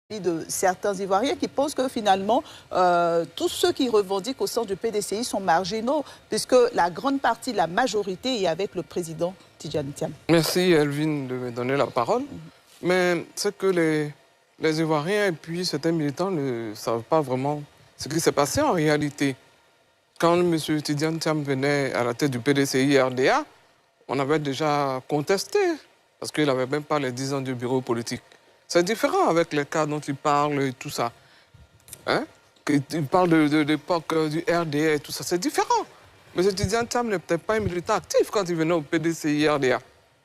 de certains Ivoiriens qui pensent que finalement, tous ceux qui revendiquent au sein du PDCI sont marginaux, puisque la grande partie, la majorité est avec le président Tidjane Thiam. Merci Elvin de me donner la parole. Mais c'est que les Ivoiriens et puis certains militants ne savent pas vraiment ce qui s'est passé en réalité. Quand M. Tidjane Thiam venait à la tête du PDCI RDA, on avait déjà contesté, parce qu'il n'avait même pas les 10 ans du bureau politique. C'est différent avec les cas dont il parle et tout ça. Hein? Il parle de l'époque du RDA et tout ça. C'est différent. M. Tidjane Thiam n'était pas un militant actif quand il venait au PDCI RDA.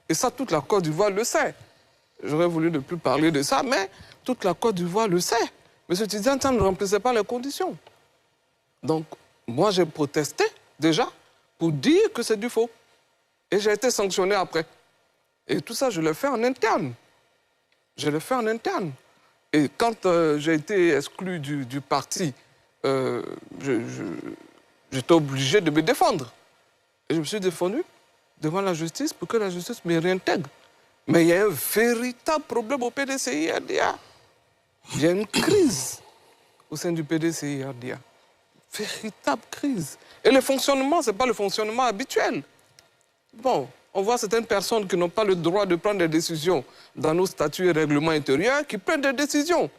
Et ça, toute la Côte d'Ivoire le sait. J'aurais voulu ne plus parler de ça, mais toute la Côte d'Ivoire le sait. M. Tidjane Thiam ne remplissait pas les conditions. Donc, moi, j'ai protesté déjà pour dire que c'est du faux. Et j'ai été sanctionné après. Et tout ça, je l'ai fait en interne. Je l'ai fait en interne. Et quand j'ai été exclu du parti, j'étais obligé de me défendre. Et je me suis défendu devant la justice pour que la justice me réintègre. Mais il y a un véritable problème au PDCI-RDA. Il y a une crise au sein du PDCI-RDA. Véritable crise. Et le fonctionnement, ce n'est pas le fonctionnement habituel. Bon, on voit certaines personnes qui n'ont pas le droit de prendre des décisions dans nos statuts et règlements intérieurs qui prennent des décisions.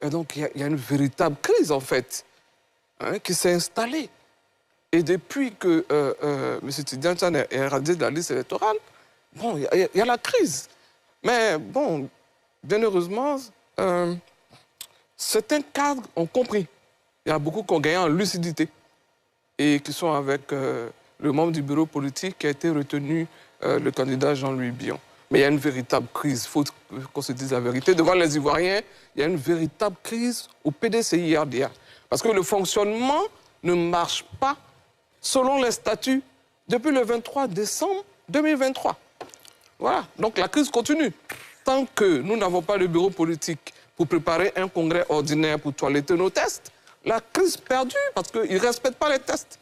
Et donc, il y a une véritable crise, en fait, hein, qui s'est installée. Et depuis que M. Tidjane Thiam est éradié de la liste électorale, bon, il y a la crise. Mais bon, bien heureusement, certains cadres ont compris. Il y a beaucoup qui ont gagné en lucidité et qui sont avec le membre du bureau politique qui a été retenu, le candidat Jean-Louis Billon. Mais il y a une véritable crise, il faut qu'on se dise la vérité. Devant les Ivoiriens, il y a une véritable crise au PDCI-RDA. Parce que le fonctionnement ne marche pas selon les statuts depuis le 23 décembre 2023. Voilà, donc la crise continue. Tant que nous n'avons pas le bureau politique pour préparer un congrès ordinaire pour toiletter nos tests, la crise perdue parce qu'ils ne respectent pas les tests.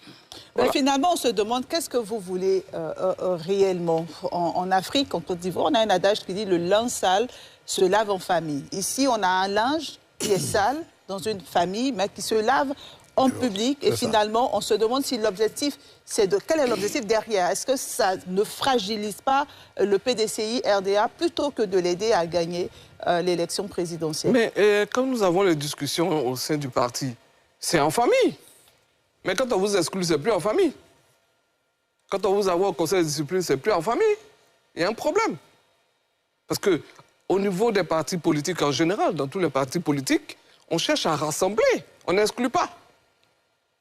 Voilà. Mais finalement, on se demande qu'est-ce que vous voulez réellement. En Afrique, en Côte d'Ivoire, on a un adage qui dit le linge sale se lave en famille. Ici, on a un linge qui est sale dans une famille, mais qui se lave en public. Et finalement, on se demande si l'objectif, quel est l'objectif derrière. Est-ce que ça ne fragilise pas le PDCI RDA plutôt que de l'aider à gagner l'élection présidentielle? Mais quand nous avons les discussions au sein du parti, c'est en famille. Mais quand on vous exclut, c'est plus en famille. Quand on vous envoie au conseil de discipline, c'est plus en famille. Il y a un problème. Parce qu'au niveau des partis politiques en général, dans tous les partis politiques, on cherche à rassembler, on n'exclut pas.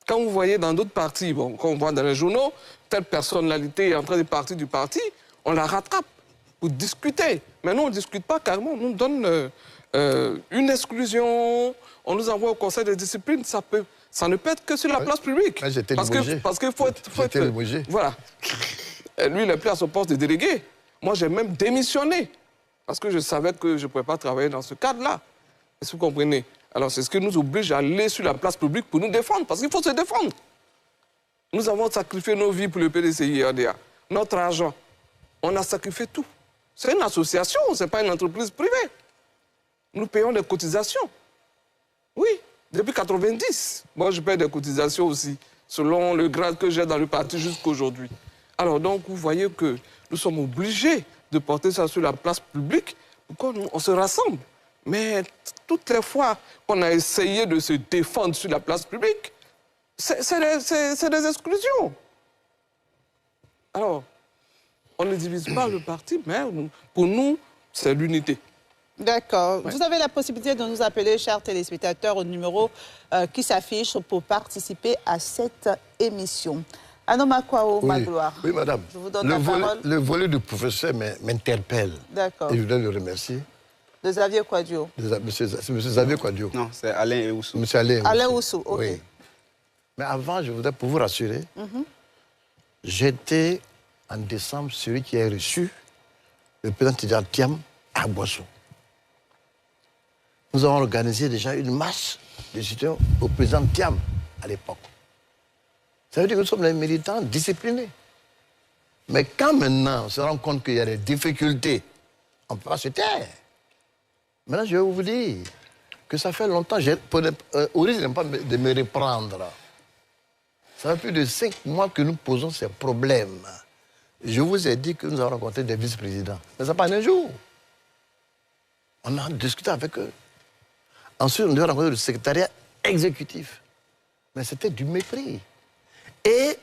Quand vous voyez dans d'autres partis, bon, quand on voit dans les journaux, telle personnalité est en train de partir du parti, on la rattrape pour discuter. Mais nous, on ne discute pas carrément, on nous donne une exclusion, on nous envoie au conseil de discipline, ça ne peut être que sur la place publique. Parce qu'il faut être... Voilà. Et lui, il n'est plus à son poste de délégué. Moi, j'ai même démissionné. Parce que je savais que je ne pouvais pas travailler dans ce cadre-là. Est-ce que vous comprenez? Alors, c'est ce qui nous oblige à aller sur la place publique pour nous défendre. Parce qu'il faut se défendre. Nous avons sacrifié nos vies pour le PDCI-RDA. Notre argent. On a sacrifié tout. C'est une association, ce n'est pas une entreprise privée. Nous payons des cotisations. Oui. Depuis 90, moi je paie des cotisations aussi, selon le grade que j'ai dans le parti jusqu'à aujourd'hui. Alors donc, vous voyez que nous sommes obligés de porter ça sur la place publique pour qu'on se rassemble. Mais toutes les fois qu'on a essayé de se défendre sur la place publique, c'est des exclusions. Alors, on ne divise pas le parti, mais pour nous, c'est l'unité. D'accord. Ouais. Vous avez la possibilité de nous appeler, chers téléspectateurs, au numéro qui s'affiche pour participer à cette émission. Anoma Kwao, Magloire. Oui, madame. Je vous donne la parole. Le volet du professeur m'interpelle. D'accord. Et je voudrais le remercier. De Xavier Kouadio. C'est M. Xavier Kouadio. Non, c'est Alain Oussou. M. Alain Oussou, ok. Oui. Mais avant, je voudrais, pour vous rassurer, j'étais en décembre celui qui a reçu le président Tidjane Thiam à Boissou. Nous avons organisé déjà une marche de soutien au président Thiam à l'époque. Ça veut dire que nous sommes des militants disciplinés. Mais quand maintenant on se rend compte qu'il y a des difficultés, on ne peut pas se taire. Maintenant, je vais vous dire, que ça fait longtemps. Au risque de me reprendre. Ça fait plus de 5 mois que nous posons ces problèmes. Je vous ai dit que nous avons rencontré des vice-présidents. Mais ça pas un jour. On a discuté avec eux. Ensuite, on a rencontré le secrétariat exécutif. Mais c'était du mépris. Et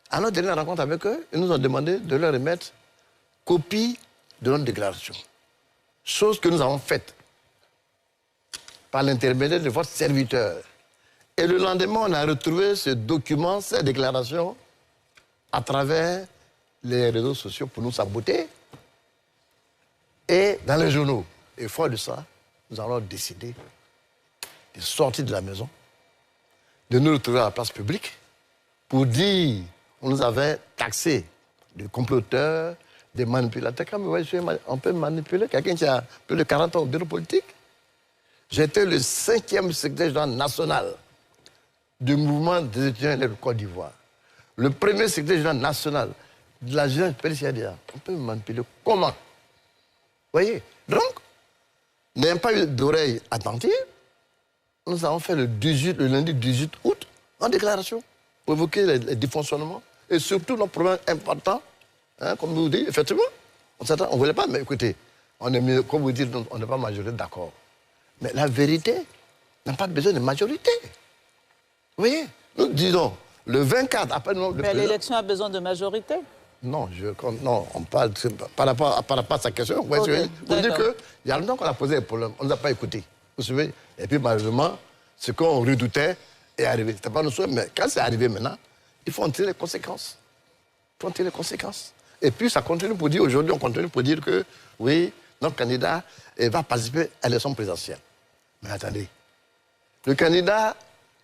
à notre dernière rencontre avec eux, ils nous ont demandé de leur remettre copie de notre déclaration. Chose que nous avons faite par l'intermédiaire de votre serviteur. Et le lendemain, on a retrouvé ce document, cette déclaration, à travers les réseaux sociaux pour nous saboter et dans les journaux. Et fort de ça, nous allons décider de sortir de la maison, de nous retrouver à la place publique pour dire qu'on nous avait taxé de comploteurs, des manipulateurs. Quand vous voyez, on peut manipuler quelqu'un qui a plus de 40 ans au bureau politique. J'étais le 5e secrétaire général national du mouvement des étudiants de Côte d'Ivoire. Le premier secrétaire général national de la jeunesse pénitentiaire. On peut me manipuler comment? Vous voyez? Donc, n'ayant pas eu d'oreille attentive, nous avons fait le lundi 18 août en déclaration pour évoquer les dysfonctionnements et surtout nos problèmes importants, hein, comme vous dites, effectivement. On ne voulait pas, mais écoutez, comme vous dites, on n'est pas majoritaire, d'accord. Mais la vérité n'a pas besoin de majorité. Vous voyez? Nous disons, le 24, après nous... Mais l'élection a besoin de majorité? Non, non, on parle par rapport à sa question. Vous voyez, vous dire qu'il y a longtemps qu'on a posé des problèmes, on ne nous a pas écoutés. Vous savez? Et puis malheureusement, ce qu'on redoutait est arrivé. Ce n'était pas nos souhaits, mais quand c'est arrivé maintenant, il faut en tirer les conséquences. Il faut en tirer les conséquences. Et puis ça continue pour dire, aujourd'hui, on continue pour dire que, oui, notre candidat va participer à l'élection présidentielle. Mais attendez, le candidat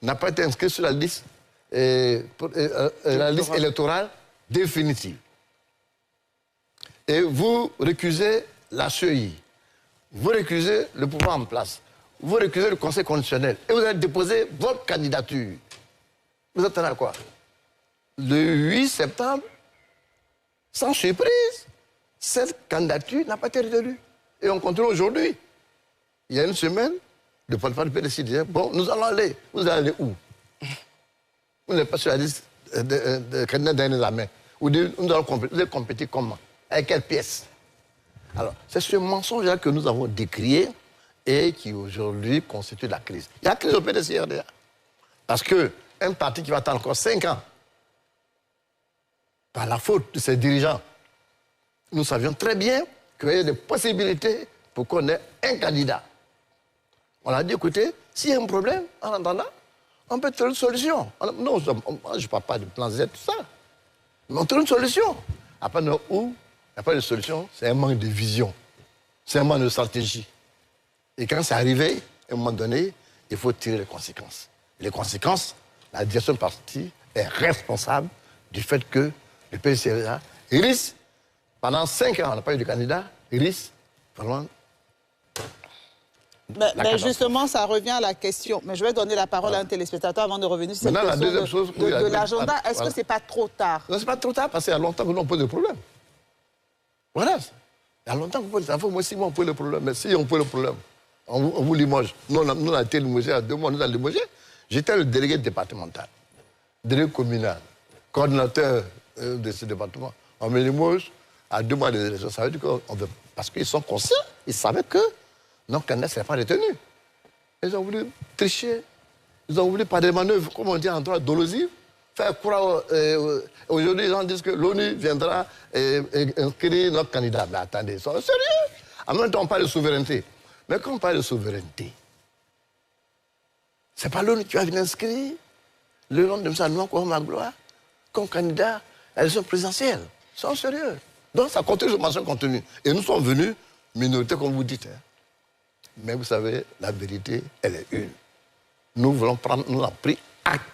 n'a pas été inscrit sur la liste, liste électorale définitive. Et vous récusez la CEI, vous récusez le pouvoir en place, vous récusez le Conseil constitutionnel et vous avez déposé votre candidature. Vous attendez à quoi? Le 8 septembre, sans surprise, cette candidature n'a pas été retenue. Et on continue aujourd'hui. Il y a une semaine, le porte-parole du PDC disait, bon, nous allons aller. Vous allez aller où? Vous n'êtes pas sur la liste de candidats d'un examen. Vous allez compétir comment? Avec quelle pièce? Alors, c'est ce mensonge-là que nous avons décrié et qui aujourd'hui constitue la crise. Il y a la crise au PDC déjà. Parce qu'un parti qui va attendre encore 5 ans, par la faute de ses dirigeants, nous savions très bien qu'il y avait des possibilités pour qu'on ait un candidat. On a dit, écoutez, s'il y a un problème, en attendant, on peut trouver une solution. Non, je ne parle pas de plan Z, tout ça. Mais on trouve une solution. Après, il n'y a pas de solution, c'est un manque de vision. C'est un manque de stratégie. Et quand c'est arrivé, à un moment donné, il faut tirer les conséquences. Et les conséquences, la direction du parti est responsable du fait que le PCA risque, pendant 5 ans, on n'a pas eu de candidat, il risque vraiment... Mais justement, ça revient à la question. Mais je vais donner la parole à un téléspectateur avant de revenir sur cette question de l'agenda. Est-ce que ce n'est pas trop tard? Non, ce n'est pas trop tard parce qu'il y a longtemps que nous on pose le problème. Voilà. Il y a longtemps qu'on pose le problème. Moi, 6 mois, on pose le problème. Mais si on pose le problème, on vous limoge. Nous, on a été limogé à 2 mois, nous avons limogé. J'étais le délégué départemental, délégué communal, coordinateur de ce département. On me limoge à 2 mois des élections. Ça veut dire qu'on veut... Parce qu'ils sont conscients, ils savaient que nos candidats ne seraient pas retenus. Ils ont voulu tricher. Ils ont voulu, par des manœuvres, comme on dit en droit, dolosives, faire croire. Aujourd'hui, ils ont dit que l'ONU viendra inscrire notre candidat. Mais attendez, ils sont sérieux. En même temps, on parle de souveraineté. Mais quand on parle de souveraineté, ce n'est pas l'ONU qui va venir inscrire le nom de M. Noir Magloire comme candidat à l'élection présidentielle. Ils sont sérieux. Donc, ça continue, cette mention continue. Et nous sommes venus, minorité, comme vous dites. Hein. Mais vous savez, la vérité, elle est une. Nous voulons prendre, nous avons pris acte,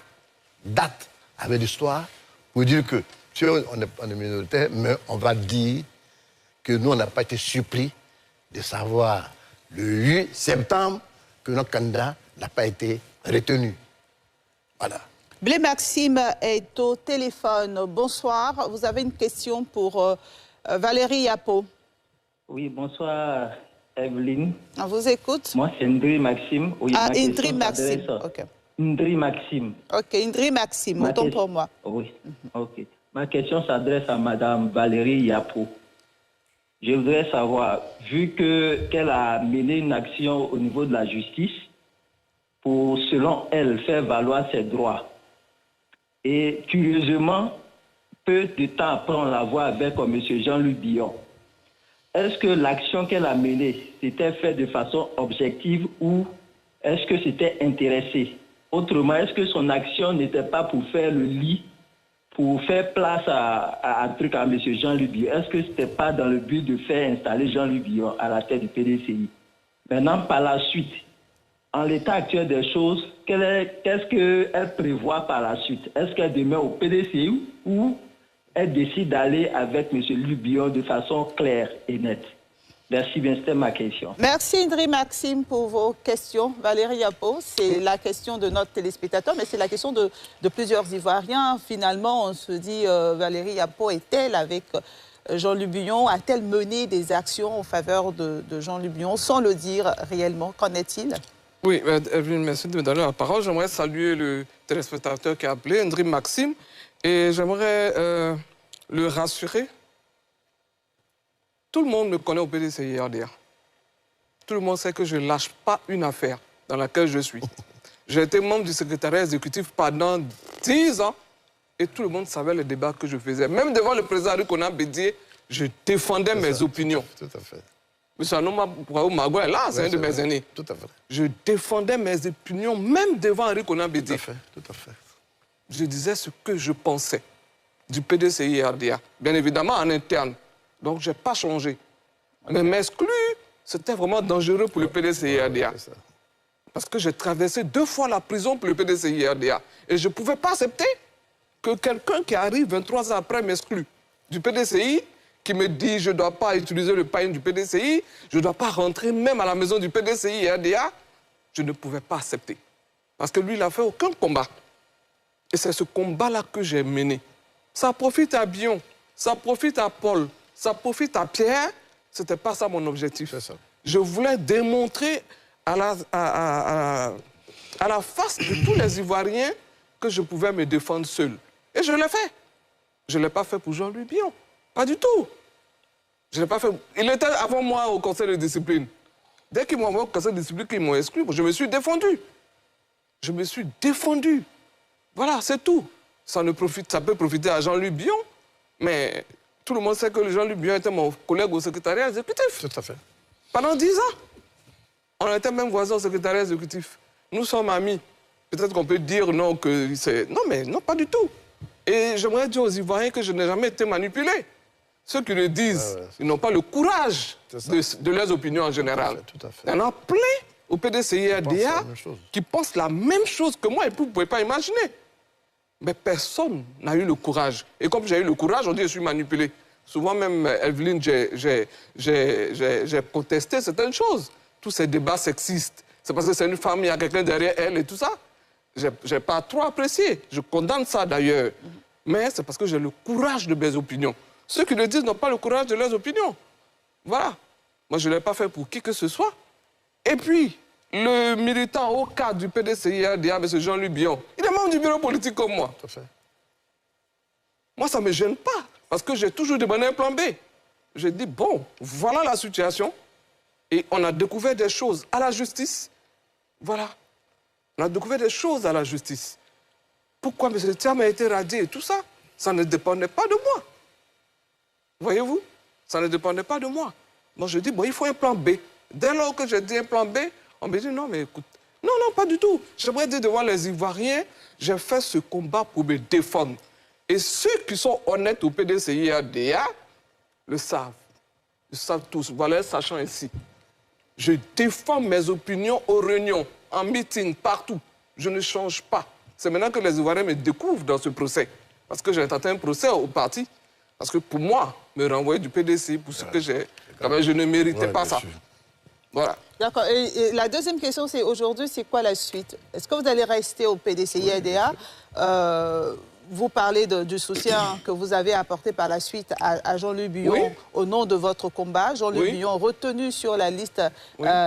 date avec l'histoire pour dire que, si on est minoritaire, mais on va dire que nous, on n'a pas été surpris de savoir le 8 septembre que notre candidat n'a pas été retenu. Voilà. Blé Maxime est au téléphone. Bonsoir. Vous avez une question pour Valérie Yapo. Oui, bonsoir. Evelyne. On vous écoute. Moi, c'est Ndri Maxime. Oui, ah, Ndri Maxime. OK. Ndri Maxime. OK, Ndri Maxime, autant pour moi. Oui, OK. Ma question s'adresse à Mme Valérie Yapo. Je voudrais savoir, vu qu'elle a mené une action au niveau de la justice pour, selon elle, faire valoir ses droits, et curieusement, peu de temps après, on la voit avec M. Jean-Luc Billon. Est-ce que l'action qu'elle a menée, c'était fait de façon objective ou est-ce que c'était intéressé? Autrement, est-ce que son action n'était pas pour faire le lit, pour faire place à un truc à M. Jean-Luc Billon? Est-ce que ce n'était pas dans le but de faire installer Jean-Luc Billon à la tête du PDCI? Maintenant, par la suite, en l'état actuel des choses, qu'est-ce qu'elle prévoit par la suite? Est-ce qu'elle demeure au PDCI ou elle décide d'aller avec M. Luc Billon de façon claire et nette? Merci bien, c'était ma question. Merci Ndri Maxime pour vos questions. Valérie Yapo, c'est la question de notre téléspectateur, mais c'est la question de plusieurs Ivoiriens. Finalement, on se dit, Valérie Yapo est-elle avec Jean-Luc Billon? A-t-elle mené des actions en faveur de Jean-Luc Billon sans le dire réellement? Qu'en est-il? Oui, Evelyne, merci de me donner la parole. J'aimerais saluer le téléspectateur qui a appelé, Ndri Maxime, et j'aimerais le rassurer. Tout le monde me connaît au PDCI-RDA. Tout le monde sait que je ne lâche pas une affaire dans laquelle je suis. J'ai été membre du secrétariat exécutif pendant 10 ans et tout le monde savait les débats que je faisais. Même devant le président Rikona Bédié, je défendais mes opinions. Tout à fait. M. Anouma Mago est là, c'est un de mes aînés. Tout à fait. Je défendais mes opinions même devant Rikona Bédié. Tout à fait, tout à fait. Je disais ce que je pensais du PDCI-RDA, bien évidemment en interne. Donc, je n'ai pas changé. Mais m'exclure, c'était vraiment dangereux pour le PDCI-RDA. Parce que j'ai traversé 2 fois la prison pour le PDCI-RDA. Et je ne pouvais pas accepter que quelqu'un qui arrive 23 ans après m'exclue du PDCI, qui me dit je ne dois pas utiliser le pain du PDCI, je ne dois pas rentrer même à la maison du PDCI-RDA. Je ne pouvais pas accepter. Parce que lui, il n'a fait aucun combat. Et c'est ce combat-là que j'ai mené. Ça profite à Billon, ça profite à Paul, ça profite à Pierre. Ce n'était pas ça mon objectif. Ça. Je voulais démontrer à la face de tous les Ivoiriens que je pouvais me défendre seul. Et je l'ai fait. Je ne l'ai pas fait pour Jean-Louis Billon. Pas du tout. Je ne l'ai pas fait. Il était avant moi au conseil de discipline. Dès qu'ils m'ont envoyé au conseil de discipline, qu'ils m'ont exclu, je me suis défendu. Je me suis défendu. Voilà, c'est tout. Ça peut profiter à Jean-Louis Billon, mais tout le monde sait que Jean-Luc Billon était mon collègue au secrétariat exécutif. Tout à fait. Pendant 10 ans. On était même voisins au secrétariat exécutif. Nous sommes amis. Peut-être qu'on peut dire non, que c'est... Non, mais non, pas du tout. Et j'aimerais dire aux Ivoiriens que je n'ai jamais été manipulé. Ceux qui le disent, ils n'ont pas le courage de leurs opinions en général. Tout à fait. Il y en a plein au PDCI-RDA qui pensent la même chose que moi et vous ne pouvez pas imaginer. Mais personne n'a eu le courage. Et comme j'ai eu le courage, on dit que je suis manipulé. Souvent même, Evelyne, j'ai protesté certaines choses. Tous ces débats sexistes. C'est parce que c'est une femme, il y a quelqu'un derrière elle et tout ça. Je n'ai pas trop apprécié. Je condamne ça d'ailleurs. Mais c'est parce que j'ai le courage de mes opinions. Ceux qui le disent n'ont pas le courage de leurs opinions. Voilà. Moi, je ne l'ai pas fait pour qui que ce soit. Et puis, le militant au cadre du PDCI-RDA, M. Jean-Luc Billon, il est membre du bureau politique comme moi. Tout à fait. Moi, ça ne me gêne pas, parce que j'ai toujours demandé un plan B. J'ai dit, bon, voilà la situation. Et on a découvert des choses à la justice. Voilà. On a découvert des choses à la justice. Pourquoi M. Thiam a été radié et tout ça? Ça ne dépendait pas de moi. Voyez-vous? Ça ne dépendait pas de moi. Donc je dis, bon, il faut un plan B. Dès lors que j'ai dit un plan B, on me dit, non, mais écoute, non, non, pas du tout. J'aimerais dire devant les Ivoiriens, j'ai fait ce combat pour me défendre. Et ceux qui sont honnêtes au PDCI-RDA le savent. Ils savent tous. Voilà, sachant ici. Je défends mes opinions aux réunions, en meeting, partout. Je ne change pas. C'est maintenant que les Ivoiriens me découvrent dans ce procès. Parce que j'ai tenté un procès au parti. Parce que pour moi, me renvoyer du PDCI pour ce que j'ai... Je ne méritais pas ça. Voilà. D'accord. Et la deuxième question, c'est aujourd'hui, c'est quoi la suite? Est-ce que vous allez rester au PDCI-RDA? vous parlez du soutien que vous avez apporté par la suite à Jean-Louis Buyon au nom de votre combat. Jean-Louis Buyon retenu sur la liste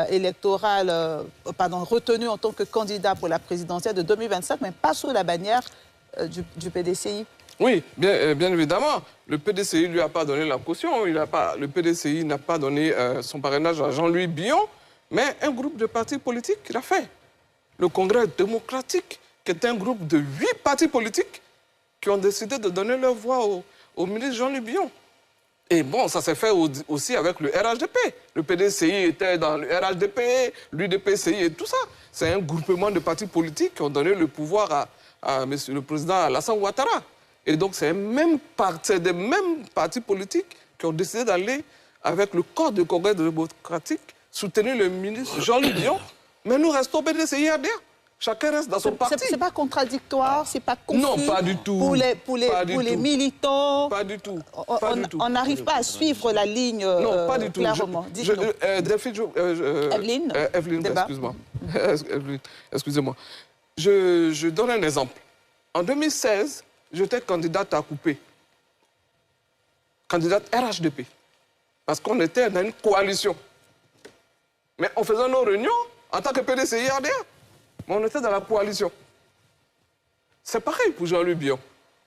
électorale, retenu en tant que candidat pour la présidentielle de 2025, mais pas sous la bannière du PDCI. Oui, bien évidemment. Le PDCI ne lui a pas donné la caution. Le PDCI n'a pas donné son parrainage à Jean-Louis Buyon, mais un groupe de partis politiques l'a fait. Le Congrès démocratique, qui est un groupe de 8 partis politiques qui ont décidé de donner leur voix au ministre Jean-Louis Buyon. Et bon, ça s'est fait aussi avec le RHDP. Le PDCI était dans le RHDP, l'UDPCI et tout ça. C'est un groupement de partis politiques qui ont donné le pouvoir à monsieur le président Alassane Ouattara. Et donc, c'est des mêmes partis politiques qui ont décidé d'aller avec le corps du Congrès démocratique soutenir le ministre Jean-Louis Buyon. Mais nous restons PDCI-RDA. Chacun reste dans son parti. C'est pas contradictoire, c'est pas conflit. Non, pas du tout. Pour les militants. Pas du tout. On n'arrive pas à suivre la ligne non, pas du tout. Clairement. Evelyne, excuse-moi. Excusez-moi. Je donne un exemple. En 2016, j'étais candidate à Coupé. Candidate RHDP. Parce qu'on était dans une coalition. Mais en faisant nos réunions, en tant que PDCI-RDA, mais on était dans la coalition. C'est pareil pour Jean-Louis Buyon.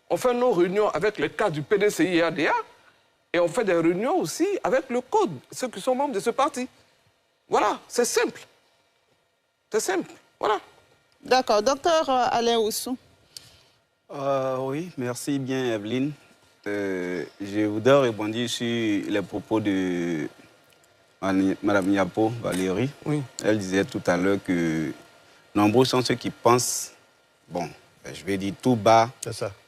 On fait nos réunions avec les cadres du PDCI-RDA et on fait des réunions aussi avec le code, ceux qui sont membres de ce parti. Voilà, c'est simple. C'est simple, voilà. D'accord. Docteur Alain Oussou. Oui, merci bien, Evelyne. Je voudrais rebondir sur les propos de Mme Yapo Valérie. Oui. Elle disait tout à l'heure que nombreux sont ceux qui pensent, bon, je vais dire tout bas,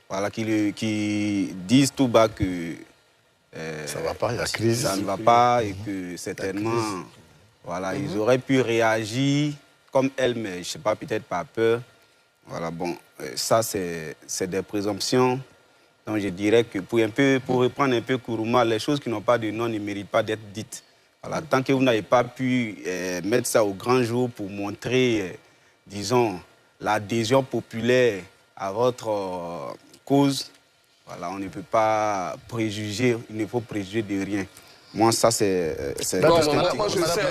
voilà, qui disent tout bas que ça va pas, il y a crise. Ça ne va pas et que certainement, voilà, ils auraient pu réagir comme elle, mais je ne sais pas, peut-être par peur. Voilà, bon, ça c'est des présomptions. Donc je dirais que pour reprendre un peu Kourouma, les choses qui n'ont pas de nom ne méritent pas d'être dites. Voilà, tant que vous n'avez pas pu mettre ça au grand jour pour montrer, disons, l'adhésion populaire à votre cause, voilà, on ne peut pas préjuger, il ne faut préjuger de rien. Moi, ça, c'est... Moi, je sais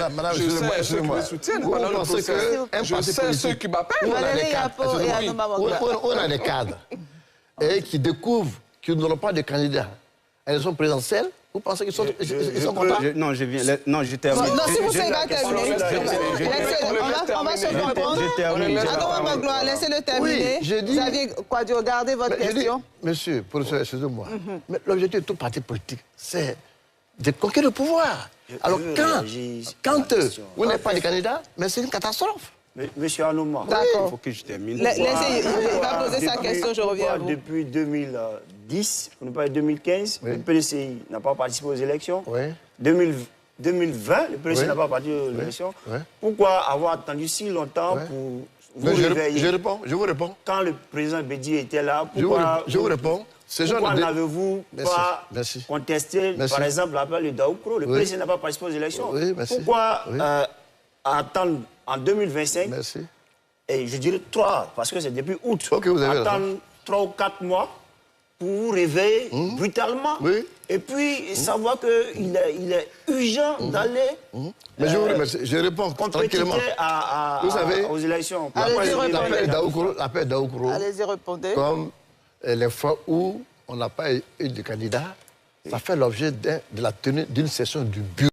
ceux qui me soutiennent pendant le procès. Je sais ceux qui m'appellent. On a des cadres qui découvrent qu'ils n'auront pas de candidats à l'élection présidentielle. Vous pensez qu'ils sont contents? Non, je viens. Non, je termine. Non, si vous savez pas terminer, on va se reprendre. Laissez-le terminer. Vous aviez quoi dû regarder votre question? Monsieur, professeur, excusez-moi. Mais l'objectif de tout parti politique, c'est de conquérir le pouvoir. Alors quand vous n'avez pas de candidat, mais c'est une catastrophe. Monsieur Anouma, il faut que je termine. Laissez, il va poser sa question, je reviens à vous. Depuis 2010, pour ne pas dire 2015, le PDCI n'a pas participé aux élections. 2020, le PDCI n'a pas participé aux élections. Pourquoi avoir attendu si longtemps pour vous réveiller? Je vous réponds. Quand le président Bédi était là, pourquoi... Je vous réponds. Pourquoi n'avez-vous pas contesté, par exemple, l'appel de Daoukro? Le PDCI n'a pas participé aux élections. Pourquoi attendre en 2025, et je dirais 3, parce que c'est depuis août, attendre 3 ou 4 mois pour vous réveiller brutalement, et puis savoir qu'il est urgent d'aller mais je vous remercie, je réponds tranquillement. Vous savez, aux élections. L'appel Daoukro, allez-y, répondez. Comme les fois où on n'a pas eu de candidat, ça fait l'objet de la tenue d'une session du bureau.